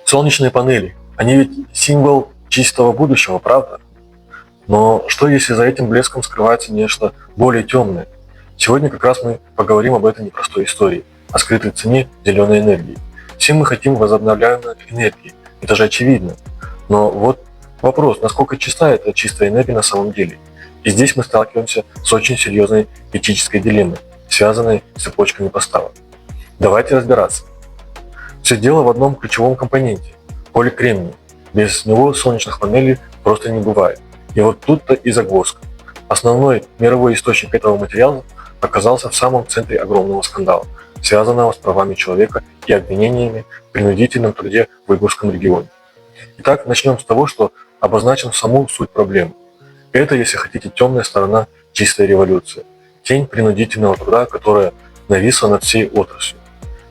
Солнечные панели, они ведь символ чистого будущего, правда? Но что если за этим блеском скрывается нечто более темное? Сегодня как раз мы поговорим об этой непростой истории, о скрытой цене зеленой энергии. Все мы хотим возобновляемой энергии, это же очевидно. Но вот вопрос, насколько чиста эта чистая энергия на самом деле? И здесь мы сталкиваемся с очень серьезной этической дилеммой, связанной с цепочками поставок. Давайте разбираться. Все дело в одном ключевом компоненте – поликремнии. Без него солнечных панелей просто не бывает. И вот тут-то и загвоздка. Основной мировой источник этого материала оказался в самом центре огромного скандала, связанного с правами человека и обвинениями в принудительном труде в уйгурском регионе. Итак, начнем с того, что обозначим саму суть проблемы. Это, если хотите, темная сторона чистой революции. Тень принудительного труда, которая нависла над всей отраслью.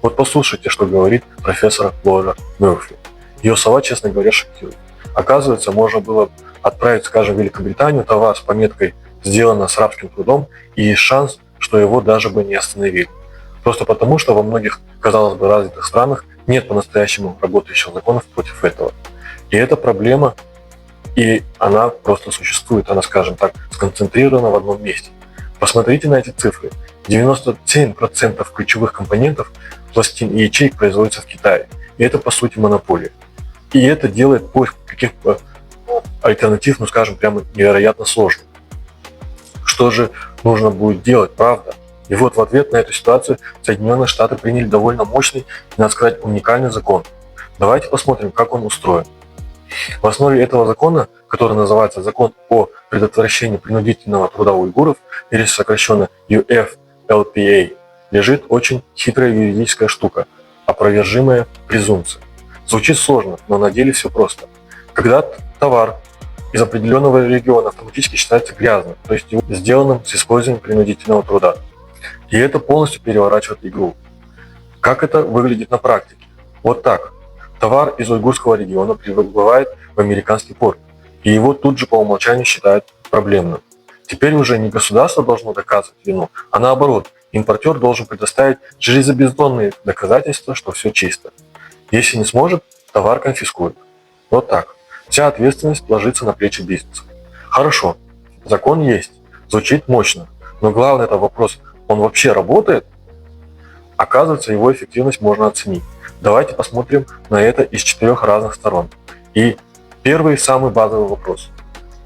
Вот послушайте, что говорит профессор Лора Мерфи. Ее слова, честно говоря, шокируют. Оказывается, можно было отправить, скажем, в Великобританию товар с пометкой «Сделано с рабским трудом», и есть шанс, что его даже бы не остановили. Просто потому, что во многих, казалось бы, развитых странах нет по-настоящему работающих законов против этого. И эта проблема, и она просто существует, она, скажем так, сконцентрирована в одном месте. Посмотрите на эти цифры. 97% ключевых компонентов пластин и ячеек производится в Китае. И это, по сути, монополия. И это делает поиск каких-то альтернатив, скажем, прямо невероятно сложным. Что же нужно будет делать, правда? И вот в ответ на эту ситуацию Соединенные Штаты приняли довольно мощный, надо сказать, уникальный закон. Давайте посмотрим, как он устроен. В основе этого закона, который называется «Закон о предотвращении принудительного труда уйгуров», или сокращенно UFLPA, лежит очень хитрая юридическая штука – опровержимая презумпция. Звучит сложно, но на деле все просто. Когда товар из определенного региона автоматически считается грязным, то есть сделанным с использованием принудительного труда. И это полностью переворачивает игру. Как это выглядит на практике? Вот так. Товар из уйгурского региона прибывает в американский порт, и его тут же по умолчанию считают проблемным. Теперь уже не государство должно доказывать вину, а наоборот, импортер должен предоставить железобетонные доказательства, что все чисто. Если не сможет, товар конфискуют. Вот так. Вся ответственность ложится на плечи бизнеса. Хорошо, закон есть, звучит мощно, но главный это вопрос, он вообще работает? Оказывается, его эффективность можно оценить. Давайте посмотрим на это из 4 разных сторон. И первый, самый базовый вопрос.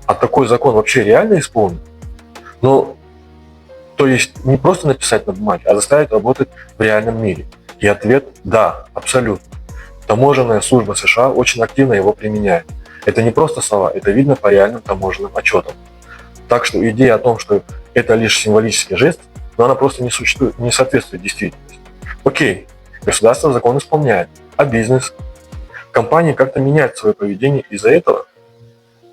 А такой закон вообще реально исполнить? Ну, то есть не просто написать на бумаге, а заставить работать в реальном мире. И ответ – да, абсолютно. Таможенная служба США очень активно его применяет. Это не просто слова, это видно по реальным таможенным отчетам. Так что идея о том, что это лишь символический жест, но она просто не соответствует действительности. Окей, государство закон исполняет, а бизнес? Компании как-то меняют свое поведение из-за этого?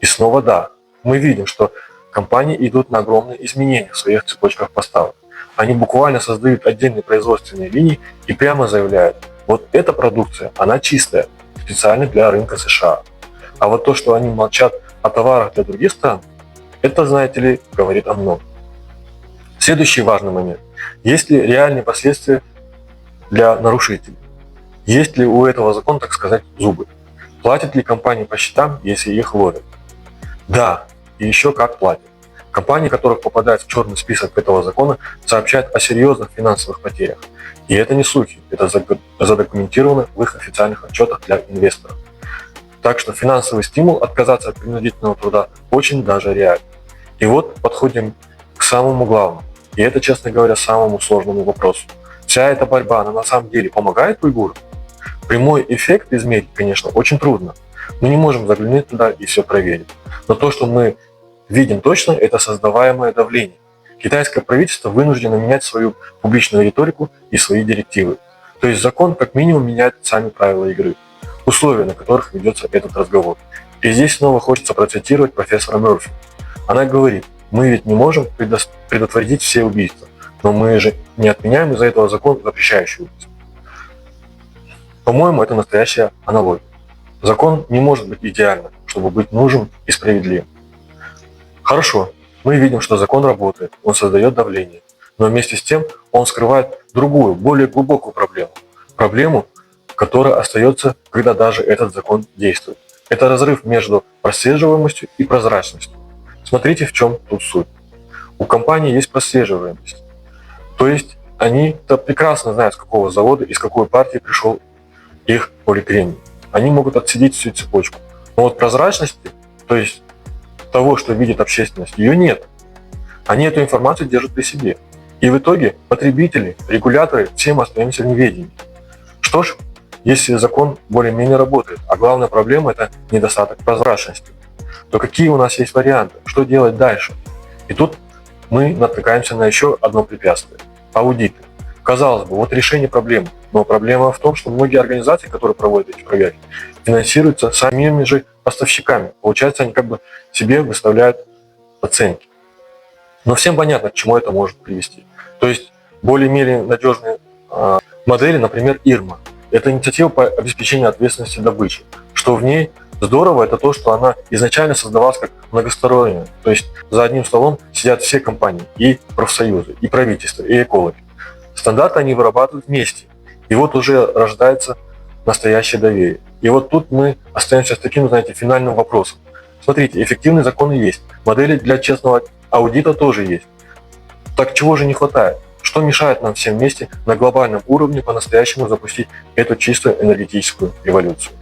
И снова да, мы видим, что компании идут на огромные изменения в своих цепочках поставок. Они буквально создают отдельные производственные линии и прямо заявляют, вот эта продукция, она чистая, специально для рынка США. А вот то, что они молчат о товарах для других стран, это, знаете ли, говорит о многом. Следующий важный момент. Есть ли реальные последствия для нарушителей? Есть ли у этого закона, так сказать, зубы? Платят ли компании по счетам, если их ловят? Да, и еще как платят. Компании, которых попадают в черный список этого закона, сообщают о серьезных финансовых потерях. И это не слухи, это задокументировано в их официальных отчетах для инвесторов. Так что финансовый стимул отказаться от принудительного труда очень даже реален. И вот подходим к самому главному. И это, честно говоря, самому сложному вопросу. Вся эта борьба, она на самом деле помогает уйгурам? Прямой эффект измерить, конечно, очень трудно. Мы не можем заглянуть туда и все проверить. Но то, что мы видим точно, это создаваемое давление. Китайское правительство вынуждено менять свою публичную риторику и свои директивы. То есть закон как минимум меняет сами правила игры, условия, на которых ведется этот разговор. И здесь снова хочется процитировать профессора Мерфи. Она говорит, мы ведь не можем предотвратить все убийства, но мы же не отменяем из-за этого закон, запрещающий убийство. По-моему, это настоящая аналогия. Закон не может быть идеальным, чтобы быть нужным и справедливым. Хорошо, мы видим, что закон работает, он создает давление, но вместе с тем он скрывает другую, более глубокую проблему. Проблему который остается, когда даже этот закон действует. Это разрыв между прослеживаемостью и прозрачностью. Смотрите, в чем тут суть. У компании есть прослеживаемость. То есть они-то прекрасно знают, с какого завода и с какой партии пришел их поликремний. Они могут отследить всю цепочку. Но вот прозрачности, то есть того, что видит общественность, ее нет. Они эту информацию держат при себе. И в итоге потребители, регуляторы, всем остаемся в неведении. Что ж, если закон более-менее работает, а главная проблема – это недостаток прозрачности, то какие у нас есть варианты? Что делать дальше? И тут мы натыкаемся на еще одно препятствие – аудиты. Казалось бы, вот решение проблемы. Но проблема в том, что многие организации, которые проводят эти проверки, финансируются самими же поставщиками. Получается, они как бы себе выставляют оценки. Но всем понятно, к чему это может привести. То есть более-менее надежные модели, например, ИРМА. Это инициатива по обеспечению ответственности добычи. Что в ней здорово, это то, что она изначально создавалась как многосторонняя. То есть за одним столом сидят все компании, и профсоюзы, и правительство, и экологи. Стандарты они вырабатывают вместе. И вот уже рождается настоящее доверие. И вот тут мы остаемся с таким, знаете, финальным вопросом. Смотрите, эффективные законы есть, модели для честного аудита тоже есть. Так чего же не хватает? Что мешает нам всем вместе на глобальном уровне по-настоящему запустить эту чистую энергетическую революцию?